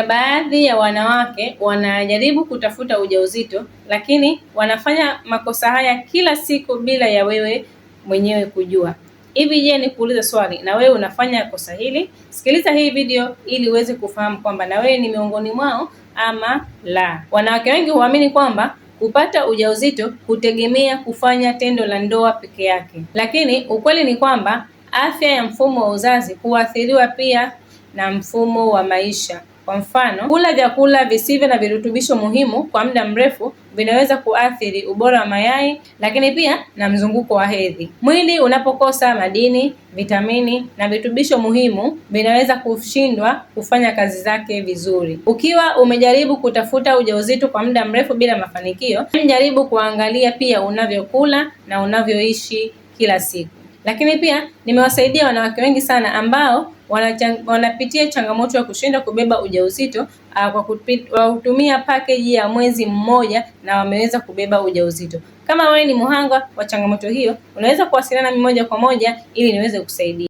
Baadhi ya wanawake wanajaribu kutafuta ujauzito, lakini wanafanya makosa haya kila siku bila ya wewe mwenyewe kujua. Hivi je, nikuulize swali, na wewe unafanya kosa hili? Sikiliza hii video ili uweze kufahamu kwamba na wewe ni miongoni mwao ama la. Wanawake wengi huamini kwamba kupata ujauzito hutegemea kufanya tendo la ndoa peke yake, lakini ukweli ni kwamba afya ya mfumo wa uzazi huathiriwa pia na mfumo wa maisha. Kwa mfano, kula vyakula visivyo na virutubisho muhimu kwa muda mrefu vinaweza kuathiri ubora wa mayai, lakini pia na mzunguko wa hedhi. Mwili unapokosa madini, vitamini na virutubisho muhimu vinaweza kushindwa kufanya kazi zake vizuri. Ukiwa umejaribu kutafuta ujauzito kwa muda mrefu bila mafanikio, jaribu kuangalia pia unavyokula na unavyoishi kila siku. Lakini pia nimewasaidia wanawake wengi sana ambao wanapitia changamoto ya kushindwa kubeba ujauzito kwa kutumia package ya mwezi mmoja na wameweza kubeba ujauzito. Kama wewe ni mhanga wa changamoto hiyo, unaweza kuwasiliana nami moja kwa moja ili niweze kusaidia.